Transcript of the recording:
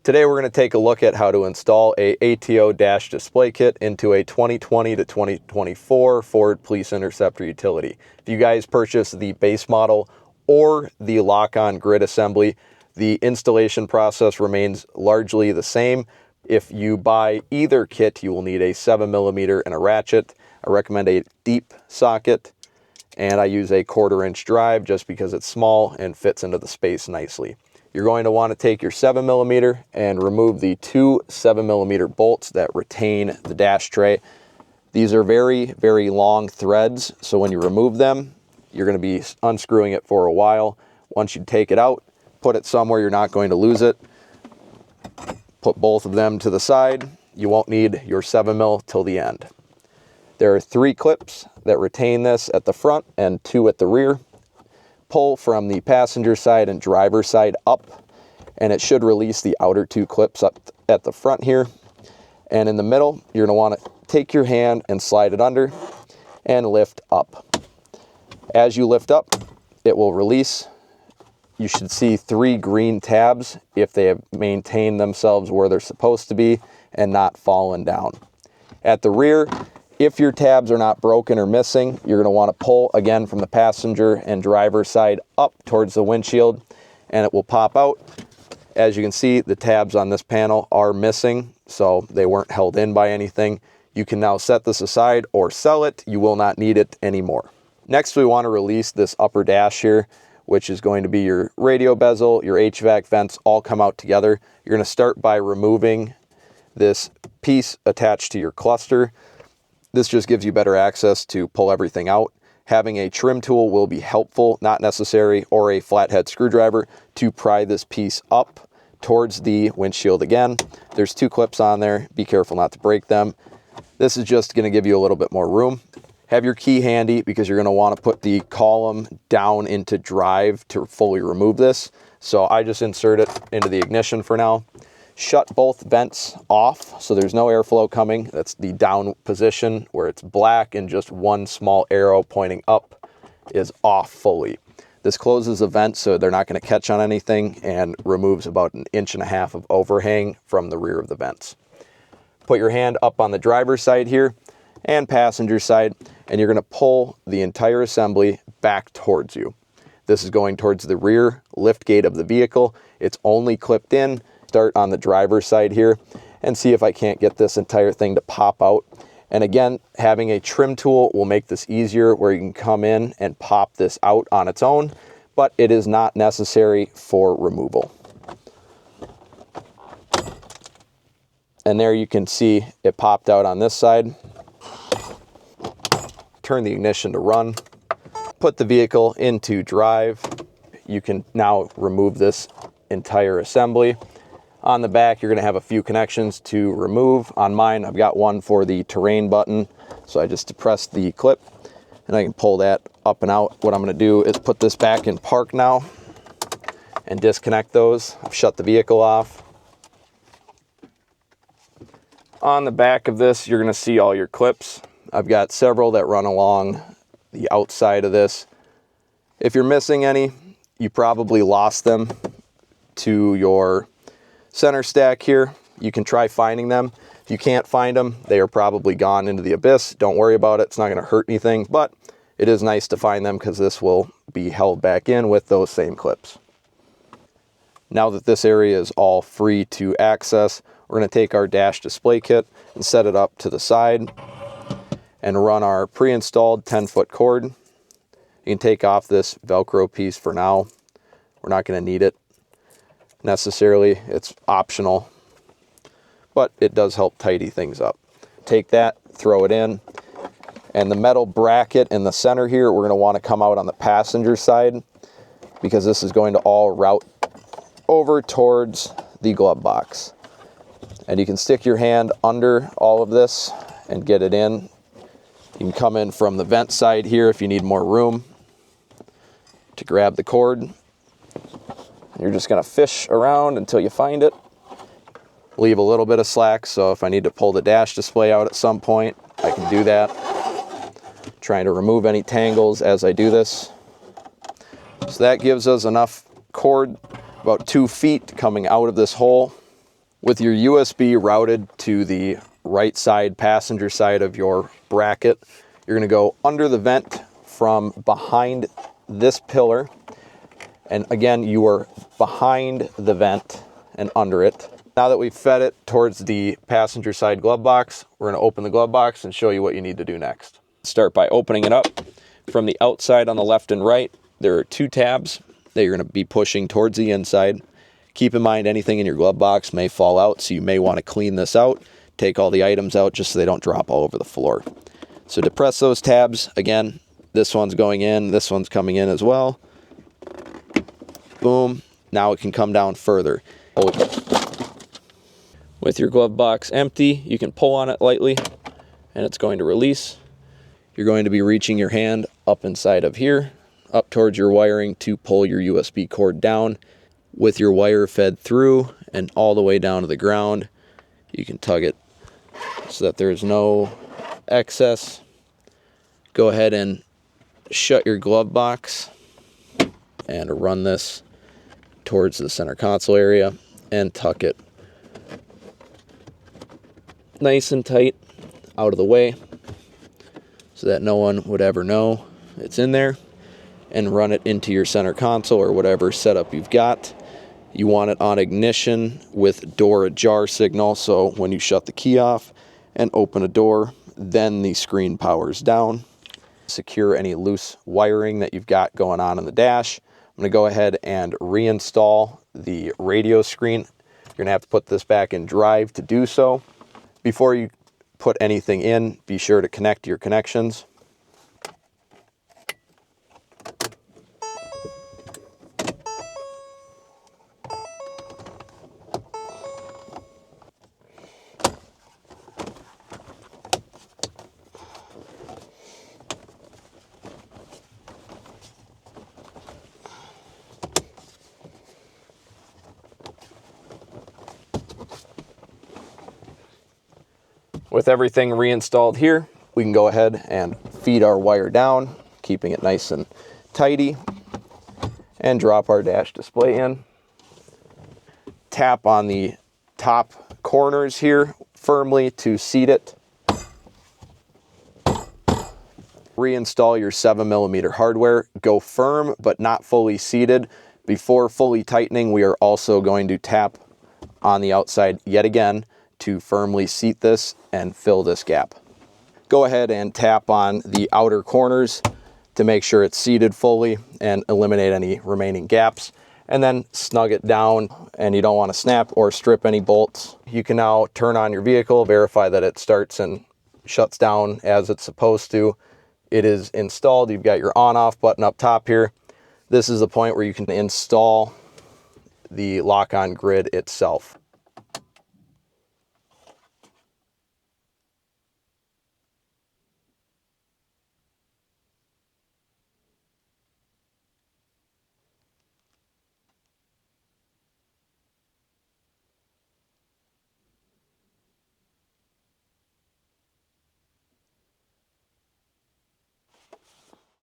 Today we're going to take a look at how to install a ATO dash display kit into a 2020 to 2024 Ford Police Interceptor utility. If you guys purchase the base model or the lock-on grid assembly, the installation process remains largely the same. If you buy either kit, you will need a 7mm and a ratchet. I recommend a deep socket, and I use a 1/4-inch drive just because it's small and fits into the space nicely. You're going to want to take your 7mm and remove the two 7mm bolts that retain the dash tray. These are very, very long threads, so when you remove them, you're going to be unscrewing it for a while. Once you take it out, put it somewhere you're not going to lose it. Put both of them to the side. You won't need your 7mm till the end. There are 3 clips that retain this at the front and 2 at the rear. Pull from the passenger side and driver side up, and it should release the outer 2 clips up at the front here. And in the middle, you're going to want to take your hand and slide it under and lift up. As you lift up, it will release. You should see 3 green tabs if they have maintained themselves where they're supposed to be and not fallen down. At the rear, if your tabs are not broken or missing, you're going to want to pull again from the passenger and driver side up towards the windshield, and it will pop out. As you can see, the tabs on this panel are missing, so they weren't held in by anything. You can now set this aside or sell it. You will not need it anymore. Next, we want to release this upper dash here, which is going to be your radio bezel, your HVAC vents all come out together. You're going to start by removing this piece attached to your cluster. This just gives you better access to pull everything out. Having a trim tool will be helpful, not necessary, or a flathead screwdriver to pry this piece up towards the windshield again. There's 2 clips on there. Be careful not to break them. This is just going to give you a little bit more room. Have your key handy because you're going to want to put the column down into drive to fully remove this. So I just insert it into the ignition for now. Shut both vents off so there's no airflow coming. That's the down position where it's black and just one small arrow pointing up is off fully. This closes the vent so they're not going to catch on anything and removes about 1.5 inches of overhang from the rear of the vents. Put your hand up on the driver's side here and passenger side, and you're going to pull the entire assembly back towards you. This is going towards the rear lift gate of the vehicle. It's only clipped in. Start on the driver's side here and see if I can't get this entire thing to pop out. And again, having a trim tool will make this easier where you can come in and pop this out on its own, but it is not necessary for removal. And there you can see it popped out on this side. Turn the ignition to run. Put the vehicle into drive. You can now remove this entire assembly. On the back, you're going to have a few connections to remove. On mine, I've got one for the terrain button. So I just depress the clip and I can pull that up and out. What I'm going to do is put this back in park now and disconnect those. I've shut the vehicle off. On the back of this, you're going to see all your clips. I've got several that run along the outside of this. If you're missing any, you probably lost them to your center stack here. You can try finding them. If you can't find them, they are probably gone into the abyss. Don't worry about it. It's not going to hurt anything, but it is nice to find them because this will be held back in with those same clips. Now that this area is all free to access, we're going to take our dash display kit and set it up to the side and run our pre-installed 10-foot cord. You can take off this Velcro piece for now. We're not going to need it necessarily. It's optional, but it does help tidy things up. Take that, throw it in, and the metal bracket in the center here, we're going to want to come out on the passenger side because this is going to all route over towards the glove box. And you can stick your hand under all of this and get it in. You can come in from the vent side here if you need more room to grab the cord. You're just going to fish around until you find it. Leave a little bit of slack, so if I need to pull the dash display out at some point, I can do that. Trying to remove any tangles as I do this. So that gives us enough cord, about 2 feet coming out of this hole. With your USB routed to the right side, passenger side of your bracket, you're going to go under the vent from behind this pillar. And again, you are behind the vent and under it. Now that we've fed it towards the passenger side glove box, we're going to open the glove box and show you what you need to do next. Start by opening it up. From the outside on the left and right, there are 2 tabs that you're going to be pushing towards the inside. Keep in mind anything in your glove box may fall out, so you may want to clean this out. Take all the items out just so they don't drop all over the floor. So to press those tabs, again, this one's going in, this one's coming in as well. Boom. Now it can come down further. With your glove box empty, you can pull on it lightly and it's going to release. You're going to be reaching your hand up inside of here, up towards your wiring to pull your USB cord down. With your wire fed through and all the way down to the ground, you can tug it so that there's no excess. Go ahead and shut your glove box and run this towards the center console area and tuck it nice and tight out of the way so that no one would ever know it's in there, and run it into your center console or whatever setup you've got. You want it on ignition with door ajar signal, so when you shut the key off and open a door, then the screen powers down. Secure any loose wiring that you've got going on in the dash. I'm going to go ahead and reinstall the radio screen. You're going to have to put this back in drive to do so. Before you put anything in, be sure to connect your connections. With everything reinstalled here, we can go ahead and feed our wire down, keeping it nice and tidy, and drop our dash display in. Tap on the top corners here firmly to seat it. Reinstall your 7mm hardware. Go firm but not fully seated. Before fully tightening, we are also going to tap on the outside yet again to firmly seat this and fill this gap. Go ahead and tap on the outer corners to make sure it's seated fully and eliminate any remaining gaps, and then snug it down. And you don't want to snap or strip any bolts. You can now turn on your vehicle, verify that it starts and shuts down as it's supposed to. It is installed. You've got your on-off button up top here. This is the point where you can install the lock-on grid itself.